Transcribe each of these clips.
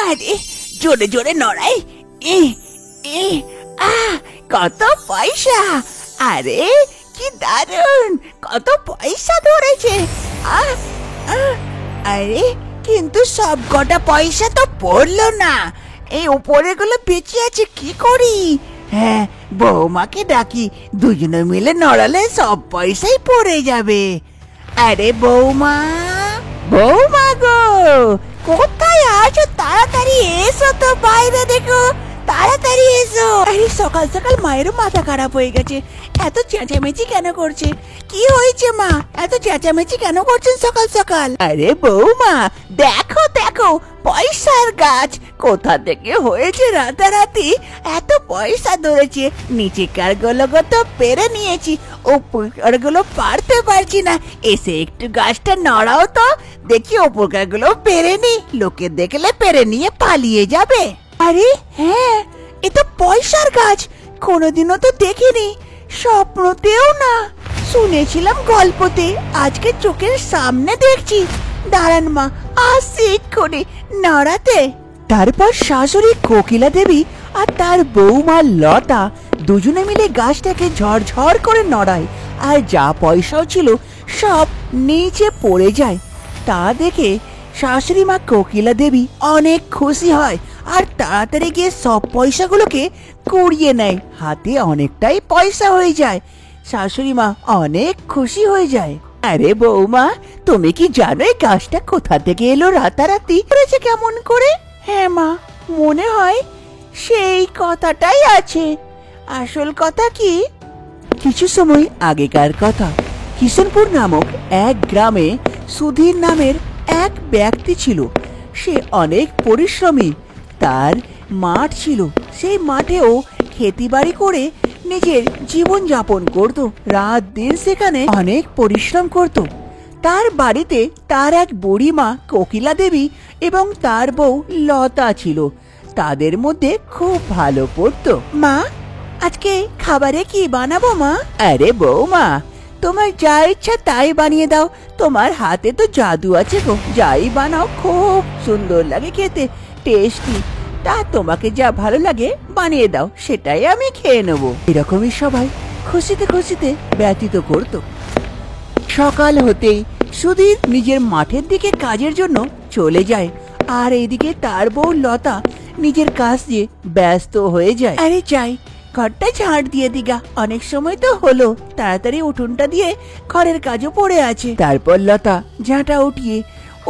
আরে জোরে জোরে নড়াই। এ এ কত পয়সা! আরে কি দারুণ, কত পয়সা ধরেছে। আরে কিন্তু সব কটা পয়সা তো পড়লো না, এই উপরের গুলো বেঁচে আছে, কি করি? হ্যাঁ, বৌমাকে ডাকি, দুজনে মিলে নড়ালে সব পয়সাই পড়ে যাবে। আরে বৌমা, বৌমা গো, কোথায় আছো? তাড়াতাড়ি এসো তো, বাইরে দেখো, তাড়াতাড়ি এসো। আরে সকাল সকাল মায়েরও মাথা খারাপ হয়ে গেছে, এত চেঁচামেচি কেন করছে? কি হয়েছে মা, এত চেঁচামেচি কেন করছেন সকাল সকাল? আরে বৌমা, দেখো দেখো, পয়সার গাছ কোথা থেকে হয়েছে রাতারাতি, এত পয়সা ধরেছে। নিচেকার গুলো তো পেরে নিয়েছি, উপরকার গুলো পারতে পারছি না। এসে একটু গাছটা নড়াও তো, দেখি উপরকার গুলো পেরে নি, লোকে দেখলে পেরে নিয়ে পালিয়ে যাবে। আরে হ্যাঁ, এ তো পয়সার গাছ, কোনোদিনও তো দেখিনি, স্বপ্নতেও না, শুনেছিলাম গল্পতে, আজকে চোখের সামনে দেখছি। দাঁড়ান মা, আসছি এক্ষুনি নড়াতে। তারপর শাশুড়ি কোকিলা দেবী আর তার বৌমা লতা দুজনে মিলে গাছটাকে ঝড়ঝড় করে নড়ায়, আর যা পয়সাও ছিল সব নিচে পড়ে যায়। তা দেখে শাশুড়ি মা কোকিলা দেবী অনেক খুশি হয়, আর তাড়াতাড়ি গিয়ে সব পয়সাগুলোকে কুড়িয়ে নেয়, হাতে অনেকটাই পয়সা হয়ে যায়। শাশুড়ি মা অনেক খুশি হয়ে যায়। আরে বৌমা, তুমি কি জানো এই গাছটা কোথা থেকে এলো রাতারাতি? করেছে কেমন করে? হ্যাঁ মা, মনে হয় সেই কথাটাই আছে। আসল কথা কি? কিছু সময় আগেকার কথা, কিষণপুর নামক এক গ্রামে সুধীর নামের এক ব্যক্তি ছিল। সে অনেক পরিশ্রমী, তার মাঠ ছিল, সেই মাঠেও ক্ষেতিবাড়ি করে নিজের জীবন যাপন করত, রাত দিন সেখানে অনেক পরিশ্রম করত। তার বাড়িতে তার এক বুড়ি মা কোকিলা দেবী এবং তার বউ লতা ছিল, তাদের মধ্যে খুব ভালো পড়তো। মা, আজকে খাবারে কি বানাবো মা? আরে বৌমা, তোমার যা ইচ্ছা তাই বানিয়ে দাও, তোমার হাতে তো জাদু আছে গো, যাই বানাও খুব সুন্দর লাগে খেতে, টেস্টি। তা তোমাকে যা ভালো লাগে বানিয়ে দাও, সেটাই আমি খেয়ে নেবো। এরকমই সবাই খুশিতে খুশিতে ব্যতীত করত। সকাল হতেই সুধীর নিজের মাঠের দিকে কাজের জন্য চলে যায়, আর এইদিকে তার বউ লতা নিজের কাজ দিয়ে ব্যস্ত হয়ে যায়। আরে যাই, ঘরটা ঝাড় দিয়ে দিগা, অনেক সময় তো হলো, তাড়াতাড়ি উঠোনটা দিয়ে ঘরের কাজও পড়ে আছে। তারপর লতা ঝাঁটা উঠিয়ে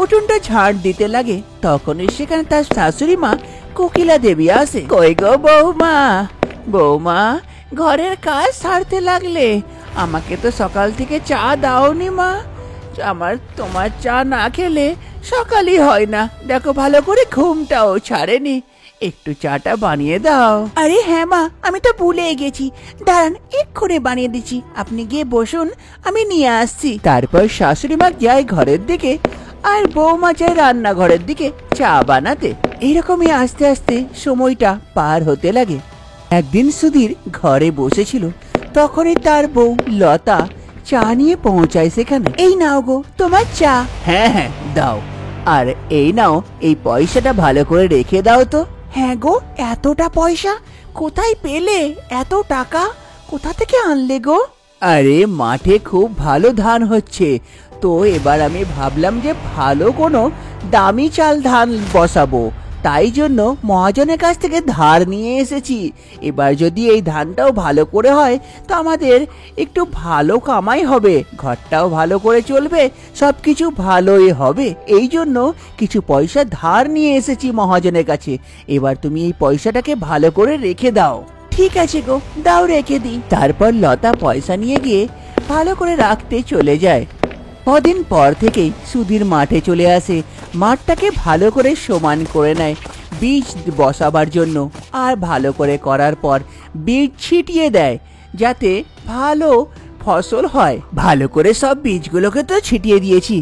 উঠোনটা ঝাড় দিতে লাগে, তখনই সেখানে তার শাশুড়ি মা কোকিলা দেবী আসে। কই গো বৌমা, বৌমা, ঘরের কাজ সারতে লাগলে? আমাকে তো সকাল থেকে চা দাওনি মা, তোমার চা না খেলে সকালই হয় না, দেখো ভালো করে ঘুমটাও ছাড়েনি, একটু চাটা বানিয়ে দাও। আরে হ্যাঁ মা, আমি তো ভুলে গেছি, দাঁড়ান এক্ষুনি বানিয়ে দিচ্ছি, আপনি গিয়ে বসুন, আমি নিয়ে আসছি। তারপর শাশুড়ি মা যায় ঘরের দিকে, আর বৌমা যায় রান্নাঘরের দিকে চা বানাতে। এইরকমই আস্তে আস্তে সময়টা পার হতে লাগে। একদিন সুধীর ঘরে বসেছিল, তখনই তার বউ লতা চা নিয়ে পৌঁছায় সেখানে। এই নাও গো তোমার চা। হ্যাঁ হ্যাঁ দাও, আর এই নাও, এই পয়সাটা ভালো করে রেখে দাও তো। হ্যাঁ গো, এতটা পয়সা কোথায় পেলে? এত টাকা কোথা থেকে আনলে গো? আরে মাঠে খুব ভালো ধান হচ্ছে, তো এবার আমি ভাবলাম যে ভালো কোনো দামি চাল ধান বসাবো, তাই জন্য মহাজনের কাছ থেকে ধার নিয়ে এসেছি। এবার যদি এই ধানটাও ভালো করে হয় তো আমাদের একটু ভালো কামাই হবে, ঘরটাও ভালো করে চলবে, সবকিছু ভালোই হবে। এই জন্য কিছু পয়সা ধার নিয়ে এসেছি মহাজনের কাছে, এবার তুমি এই পয়সাটাকে ভালো করে রেখে দাও। ঠিক আছে গো, দাও রেখে দিই। তারপর লতা পয়সা নিয়ে গিয়ে ভালো করে রাখতে চলে যায়। কদিন পর থেকেই সুধীর মাঠে চলে আসে, মাঠটাকে ভালো করে সমান করে নেয় বীজ বসাবার জন্য, আর ভালো করে করার পর বীজ ছিটিয়ে দেয় যাতে ভালো ফসল হয়। ভালো করে সব বীজগুলোকে তো ছিটিয়ে দিয়েছি,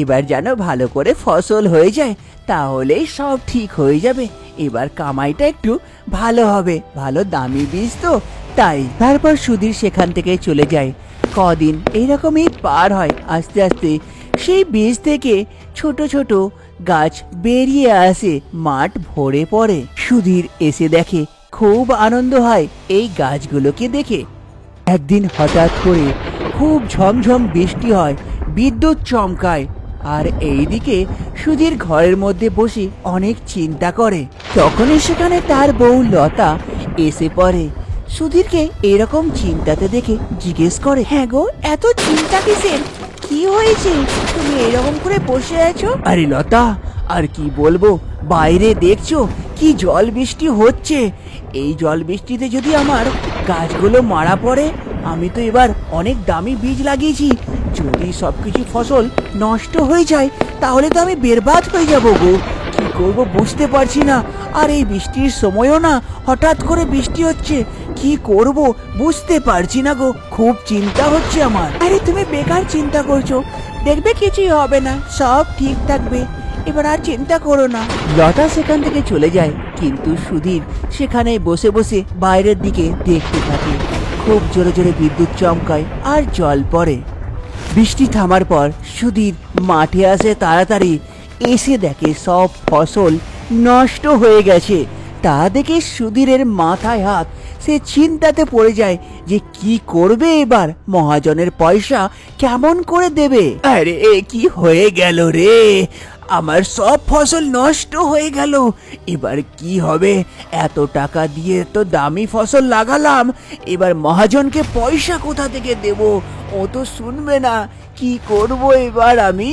এবার যেন ভালো করে ফসল হয়ে যায়, তাহলেই সব ঠিক হয়ে যাবে, এবার কামাইটা একটু ভালো হবে, ভালো দামি বীজ তো তাই। তারপর সুধীর সেখান থেকে চলে যায়। কদিন এইরকমই পার হয়, আস্তে আস্তে সেই বীজ থেকে ছোট ছোট গাছ বেরিয়ে আসে, মাঠ ভরে পড়ে। সুধীর এসে দেখে, খুব আনন্দ হয় এই গাছগুলোকে দেখে। একদিন হঠাৎ করে খুব ঝমঝম বৃষ্টি হয়, বিদ্যুৎ চমকায়, আর এইদিকে সুধীর ঘরের মধ্যে বসে অনেক চিন্তা করে। তখনই সেখানে তার বউ লতা এসে পড়ে। সুধীরকে এরকম চিন্তাতে দেখে জিজ্ঞেস করে, হ্যাঁ গো, এত চিন্তা কিসের? কি হয়েছে তুমি এরকম করে বসে আছো? আরে লতা, আর কি বলবো, বাইরে দেখছো কি জল বৃষ্টি হচ্ছে। এই জল বৃষ্টিতে যদি আমার গাছগুলো মারা পড়ে, আমি তো এবার অনেক দামি বীজ লাগিয়েছি, যদি সবকিছু ফসল নষ্ট হয়ে যায় তাহলে তো আমি বেরবাদ হয়ে যাবো গো। কি করবো বুঝতে পারছি না। আর এই বৃষ্টির সময়ও না হঠাৎ করে বৃষ্টি হচ্ছে, কি করব বুঝতে পারছি না গো, খুব চিন্তা হচ্ছে আমার। আরে তুমি বেকার চিন্তা করছো, দেখবে কিছুই হবে না, সব ঠিক থাকবে, এবার আর চিন্তা করো না। লতা সেখান থেকে চলে যায়, কিন্তু সুধীর সেখানে বসে বসে বাইরের দিকে দেখতে থাকে। খুব জোরে জোরে বিদ্যুৎ চমকায় আর জল পড়ে। বৃষ্টি থামার পর সুধীর মাঠে আসে তাড়াতাড়ি, এসে দেখে সব ফসল নষ্ট হয়ে গেছে। তা দেখে সুধীরের মাথায় হাত, সে চিন্তাতে পড়ে যায় যে কি করবে এবার, মহাজনের পয়সা কেমন করে দেবে। আরে কি হয়ে গেল রে, আমার সব ফসল নষ্ট হয়ে গেল, এবার কি হবে? এত টাকা দিয়ে তো দামি ফসল লাগালাম, এবার মহাজনকে পয়সা কোথা থেকে দেব? ও তো শুনবে না, কি করব এবার আমি?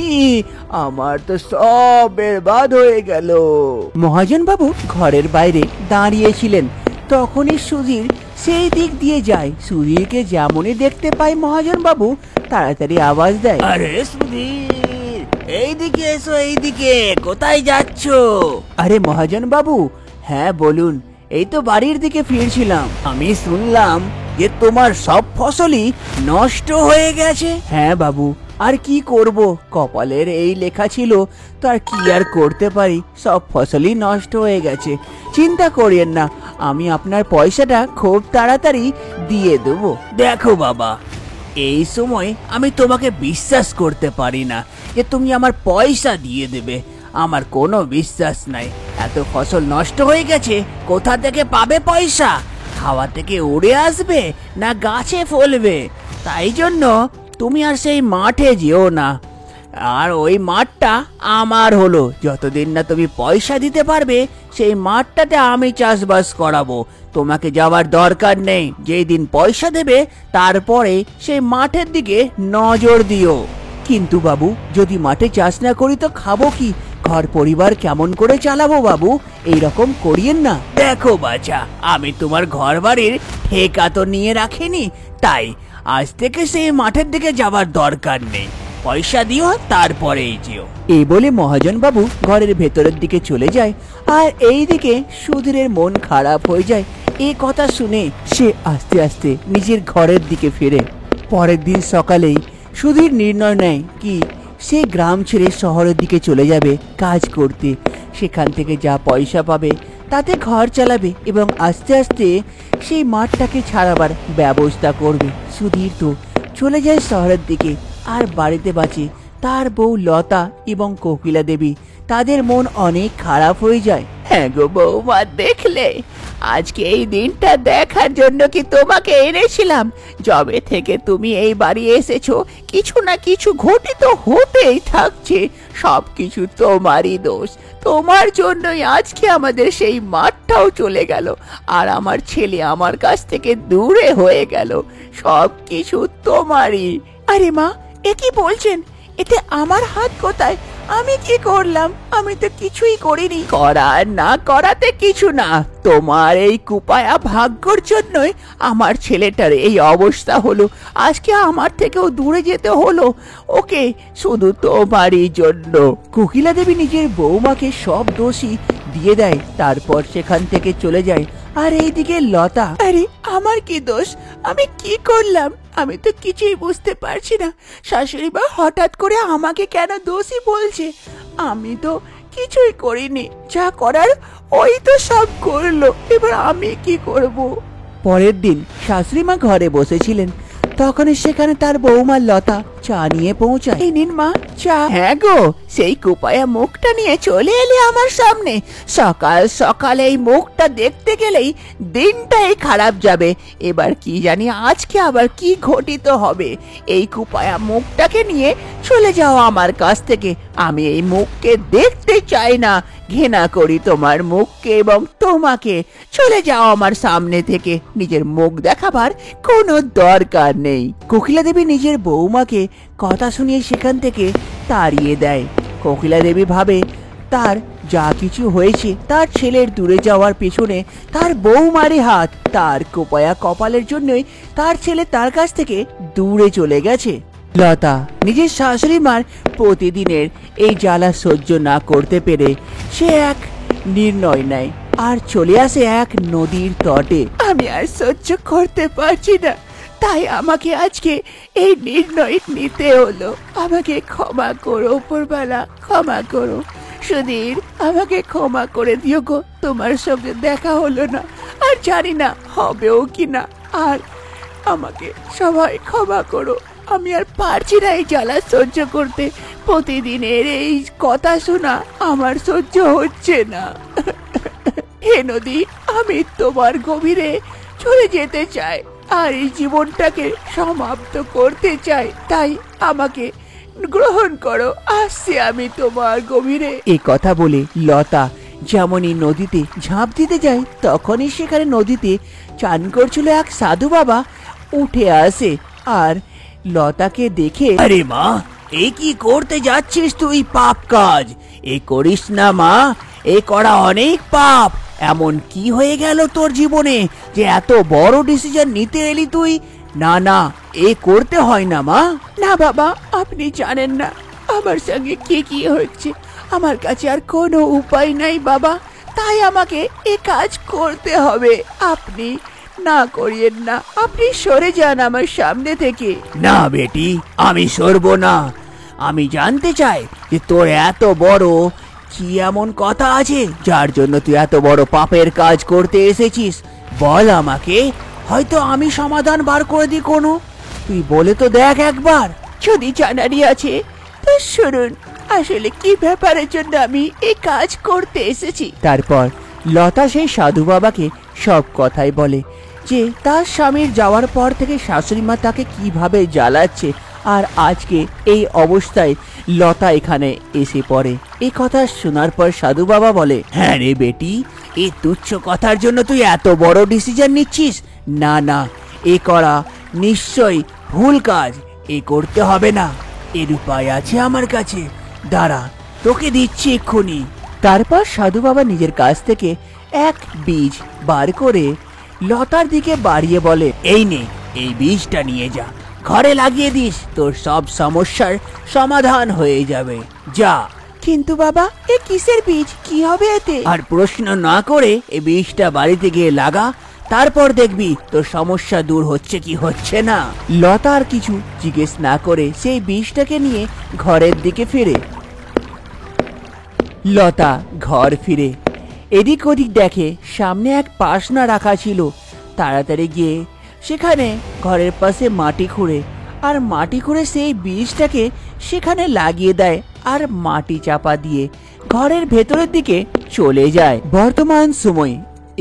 আমার তো সব বরবাদ হয়ে গেল। মহাজন বাবু ঘরের বাইরে দাঁড়িয়েছিলেন, তখনই সুধীর সেই দিক দিয়ে যায়। সুধীরকে যেমনই দেখতে পায় মহাজন বাবু তাড়াতাড়ি আওয়াজ দেয়, আরে সুধীর, এইদিকে এসো, এইদিকে, কোথায় যাচ্ছ? আরে মহাজন বাবু, হ্যাঁ বলুন, এই তো বাড়ির দিকে ফিরছিলাম। আমি শুনলাম যে তোমার সব ফসলই নষ্ট হয়ে গেছে। হ্যাঁ বাবু, আর কি করব, কপালের এই লেখা ছিল, তো আর কি আর করতে পারি, সব ফসলই নষ্ট হয়ে গেছে। চিন্তা করিয়েন না, আমি আপনার পয়সাটা খুব তাড়াতাড়ি দিয়ে দেবো। দেখো বাবা, এই সময় আমি তোমাকে বিশ্বাস করতে পারি না যে তুমি আমার পয়সা দিয়ে দেবে, আমার কোনো বিশ্বাস নাই। এত ফসল নষ্ট হয়ে গেছে, কোথা থেকে পাবে পয়সা? হাওয়া থেকে উড়ে আসবে না গাছে ফলবে? তাই জন্য তুমি আর সেই মাঠে যেও না, আর ওই মাঠটা আমার হলো, যতদিন না তুমি পয়সা দিতে পারবে সেই মাঠটাতে আমি চাষবাস করাবো। তোমাকে যাওয়ার দরকার নেই, যেই দিন পয়সা দেবে তারপরে সেই মাঠের দিকে নজর দিও। কিন্তু বাবু, যদি মাঠে চাষ না করি তো খাবো কি? ঘর পরিবার কেমন করে চালাবো বাবু? এইরকম করিয়েন না। দেখো বাছা, আমি তোমার ঘর বাড়ির ঠেকা তো নিয়ে রাখিনি, তাই আজ থেকে সেই মাঠের দিকে যাবার দরকার নেই, পয়সা দিও তারপরেই যেও। এই বলে মহাজন বাবু ঘরের ভেতরের দিকে চলে যায়। আর এইদিকে সুধীরের মন খারাপ হয়ে যায়। এই কথা শুনে সে আস্তে আস্তে নিজের ঘরের দিকে ফিরে। পরের দিন সকালেই সুধীর নির্ণয় নেয় কি সে গ্রাম ছেড়ে শহরের দিকে চলে যাবে কাজ করতে। সেখান থেকে যা পয়সা পাবে তাতে ঘর চালাবে এবং আস্তে আস্তে সেই মাঠটাকে ছাড়াবার ব্যবস্থা করবে। সুধীর তো চলে যায় শহরের দিকে, আর বাড়িতে বাঁচে তার বউ লতা এবং কোকিলা দেবী। তাদের মন অনেক খারাপ হয়ে যায়। হ্যাঁ গো বৌমা, দেখলে আজকে এই দিনটা দেখার জন্য কি তোমাকে এনেছিলাম। যবে থেকে তুমি এই বাড়ি এসেছো কিছু না কিছু ঘটিত হতেই থাকছে, সবকিছু তোমারই দোষ। তোমার জন্যই আজকে আমাদের সেই মাঠটাও চলে গেল, আর আমার ছেলে আমার কাছ থেকে দূরে হয়ে গেল, সবকিছু তোমারই। আরে মা, এ কি বলছেন? এতে আমার হাত কোথায়? আমি কি করলাম? আমি তো কিছুই করিনি। করার না করাতে কিছু না, তোমার এই কুপায়া ভাগ্যর জন্যই আমার ছেলেটার এই অবস্থা হলো। আজকে আমার থেকেও দূরে যেতে হলো ওকে, শুধু তোমারই জন্য। কোকিলা দেবী নিজের বৌমাকে সব দোষী দিয়ে দেয়, তারপর সেখান থেকে চলে যায়। আর এইদিকে লতা, আরে আমার কি দোষ? আমি কি করলাম? আমি তো কিছুই বুঝতে পারছি না। শাশুড়ি মা হঠাৎ করে আমাকে কেন দোষী বলছে? আমি তো কিছুই করিনি, যা করার ওই তো সব করলো, এবার আমি কি করব? পরের দিন শাশুড়ি মা ঘরে বসেছিলেন, তখনই সেখানে তার বৌমা লতা চা নিয়ে পৌঁছায়। এই নিন মা চা। হ্যাঁ গো, সেই কুপায়া মুখটা নিয়ে চলে এলে আমার সামনে। সকাল সকাল এই মুখটা দেখতে গেলেই দিনটাই খারাপ যাবে। এবার কি জানি আজকে আবার কি ঘটিত হবে। এই কুপায়া মুখটাকে নিয়ে চলে যাও আমার কাছ থেকে। আমি এই মুখকে দেখতে চাই না, ঘৃণা করি তোমার মুখকে এবং তোমাকে। চলে যাও আমার সামনে থেকে, নিজের মুখ দেখাবার কোনো দরকার নেই। কোকিলা দেবী নিজের বৌমাকে কথা শুনিয়ে সেখান থেকে তাড়িয়ে দেয়। কোকিলা দেবী ভাবে তার যা কিছু হয়েছে তার ছেলের দূরে যাওয়ার পেছনে তার বৌমারই হাত। তার কোপায়া কপালের জন্যই তার ছেলে তার কাছ থেকে দূরে চলে গেছে। লতা নিজের শাশুড়ি মার প্রতিদিনের এই জ্বালা সহ্য না করতে পেরে সে এক নির্ণয় নেয় আর চলে আসে এক নদীর তটে। আমি আর সহ্য করতে পারছি না, তাই আমাকে আজকে এই নির্ণয় নিতে হলো। আমাকে ক্ষমা করো উপরওয়ালা, ক্ষমা করো। সুধীর, আমাকে ক্ষমা করে দিও গো। তোমার সঙ্গে দেখা হলো না, আর জানি না হবেও কিনা। আর আমাকে সবাই ক্ষমা করো। আমি আর পারছি না এই জ্বালা সহ্য করতে। প্রতিদিনের এই কথা শোনা আমার সহ্য হচ্ছে না। হে নদী, আমি তোমার গভীরে চলে যেতে চাই আর এই জীবনটাকে সমাপ্ত করতে চাই। তাই আমাকে গ্রহণ করো, আসছি আমি তোমার গভীরে। এই কথা বলে লতা যেমনই নদীতে ঝাঁপ দিতে যায়, তখনই সেখানে নদীতে চান করছিল এক সাধু বাবা উঠে আসে আর লতাকে দেখে, আরে মা, এই কি করতে যাচ্ছিস তুই? পাপ কাজ এ করিস না মা, এ করা অনেক পাপ। এমন কি হয়ে গেল তোর জীবনে যে এত বড় ডিসিশন নিতে এলি তুই? না না, এ করতে হয় না মা। না বাবা, আপনি জানেন না আমার সঙ্গে কি কি হচ্ছে। আমার কাছে আর কোনো উপায় নাই বাবা, তাই আমাকে এ কাজ করতে হবে। আপনি না করিয়েন না, আপনি সরে যান আমার সামনে থেকে। না বেটি, আমি সরবো না। আমি জানতে চাই যে তোর এত বড় কি এমন কথা আছে যার জন্য তুই এত বড় পাপের কাজ করতে এসেছিস। বল আমাকে, হয়তো আমি সমাধান বার করে দিই কোনো। তুই বলে তো দেখ একবার। যদি জানারই আছে তো শুনুন, আসলে কি ব্যাপারের জন্য আমি এই কাজ করতে এসেছি। তারপর লতা সেই সাধু বাবাকে সব কথাই বলে যে তার স্বামীর যাওয়ার পর থেকে শাশুড়ি মা তাকে কিভাবে জ্বালাচ্ছে আর আজকে এই অবস্থায় লতা এখানে এসে পড়ে। এই কথা শোনার পর সাধু বাবা বলে, হ্যাঁ রে বেটি, এই তুচ্ছ কথার জন্য তুই এত বড় ডিসিশন নিচ্ছিস? না না, এ করা নিশ্চয়ই ভুল কাজ। এ করতে হবে না, এর উপায় আছে আমার কাছে। দাঁড়া, তোকে দিচ্ছি এক্ষুনি। তারপর সাধু বাবা নিজের কাছ থেকে এক বীজ বার করে লতার দিকে বাড়িয়ে বলে, এই নে, এই বীজটা নিয়ে যা, ঘরে লাগিয়ে দিস, তোর সব সমস্যার সমাধান হয়ে যাবে। যা। কিন্তু বাবা, এ কিসের বীজ? কি হবে এতে? আর প্রশ্ন না করে এই বীজটা বাড়িতে গিয়ে লাগা, তারপর দেখবি তোর সমস্যা দূর হচ্ছে কি হচ্ছে না। লতা আর কিছু জিজ্ঞেস না করে সেই বীজটাকে নিয়ে ঘরের দিকে ফিরে। লতা ঘর ফিরে এদিক ওদিক দেখে সামনে এক পাশনা রাখা ছিল। তাড়াতাড়ি গিয়ে সেখানে ঘরের পাশে মাটি খুঁড়ে আর মাটি খুঁড়ে সেই বীজটাকে সেখানে লাগিয়ে দেয় আর মাটি চাপা দিয়ে ঘরের ভেতরের দিকে চলে যায়। বর্তমান সময়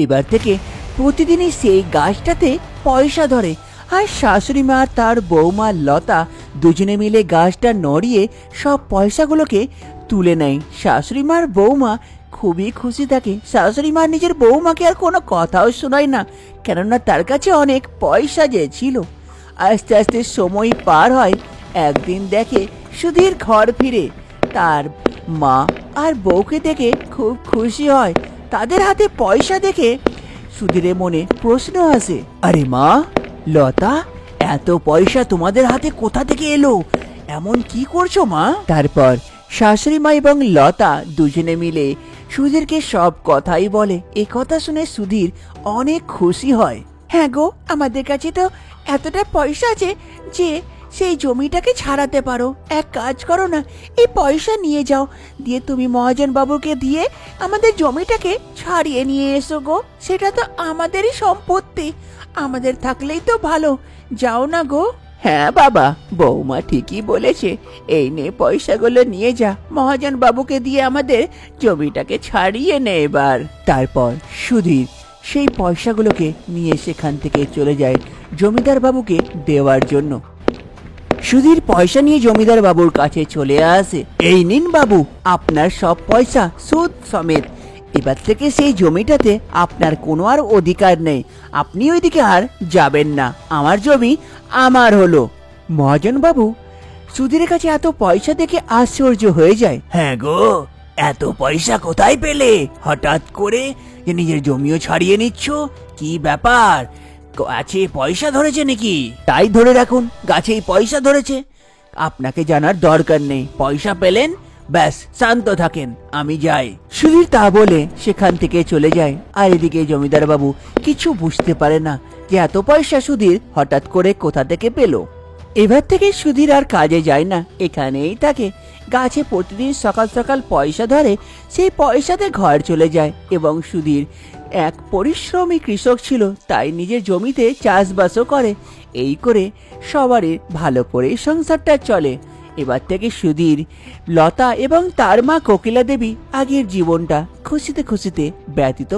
এবার থেকে প্রতিদিনই সেই গাছটাতে পয়সা ধরে আর শাশুড়ি মা তার বৌমা লতা দুজনে মিলে গাছটা নড়িয়ে সব পয়সাগুলোকে তুলে নেয়। শাশুড়ি মার বৌমা খুবই খুশি থাকে। শাশুড়ি মা নিজের বৌমাকে আর কোনো কথাও শোনায় না, কেননা তার কাছে অনেক পয়সা যে ছিল। আস্তে আস্তে সময় পার হয়। একদিন দেখে সুধীর ঘর ফিরে। তার মা আর বউকে দেখে খুব খুশি হয়। তাদের হাতে পয়সা দেখে সুধীরের মনে প্রশ্ন আসে, আরে মা, লতা, এত পয়সা তোমাদের হাতে কোথা থেকে এলো? এমন কি করছো মা? তারপর শাশুড়ি মা এবং লতা দুজনে মিলে সুধীরকে সব কথাই বলে। এ কথা শুনে সুধীর অনেক খুশি হয়। হ্যাঁ গো, আমাদের কাছে তো এতটা পয়সা আছে যে সেই জমিটাকে ছাড়াতে পারো। এক কাজ করো না, এই পয়সা নিয়ে যাও, দিয়ে তুমি মহাজন বাবুকে দিয়ে আমাদের জমিটাকে ছাড়িয়ে নিয়ে এসো গো। সেটা তো আমাদেরই সম্পত্তি, আমাদের থাকলেই তো ভালো। যাও না গো। হ্যাঁ বাবা, বৌমা ঠিকই বলেছে। এই নে পয়সাগুলো নিয়ে যা, মহাজন বাবুকে দিয়ে আমাদের জমিটাকে ছাড়িয়ে নে এবার। তারপর সুধীর সেই পয়সাগুলোকে নিয়ে সেখান থেকে চলে যায় জমিদার বাবুকে দেওয়ার জন্য। সুধীর পয়সা নিয়ে জমিদার বাবুর কাছে চলে আসে। এই নিন বাবু, আপনার সব পয়সা সুদ সমেত। এবার থেকে সেই জমিটাতে আপনার কোনো আর অধিকার নেই। আপনি ওইদিকে আর যাবেন না, আমার জমি আমার হলো। মহাজন বাবু সুধীরের কাছে এত পয়সা দেখে আশ্চর্য হয়ে যায়। হ্যাঁ গো, এত পয়সা কোথায় পেলে? হঠাৎ করে যে নিজের জমিও ছাড়িয়ে নিচ্ছ, কি ব্যাপার? গাছে পয়সা ধরেছে নাকি? তাই ধরে রাখুন, গাছেই পয়সা ধরেছে। আপনাকে জানার দরকার নেই। পয়সা পেলেন, ব্যাস শান্ত থাকেন, আমি যাই। সুধীর তা বলে সেখান থেকে চলে যায়। আর এদিকে জমিদার বাবু কিছু বুঝতে পারে না যে এত পয়সা সুধীর হঠাৎ করে কোথা থেকে পেল। এবার থেকে সুধীর আর কাজে যায় না, এখানেই থাকে। গাছে প্রতিদিন সকাল সকাল পয়সা ধরে, সেই পয়সাতে ঘর চলে যায়। এবং সুধীর এক পরিশ্রমী কৃষক ছিল, তাই নিজের জমিতে চাষবাসও করে। এই করে সবারই ভালো করে সংসারটা চলে। এবার থেকে সুধীর, লতা এবং তার মা কোকিলা দেবী আগের জীবনটা খুশিতে খুশিতে ব্যতীত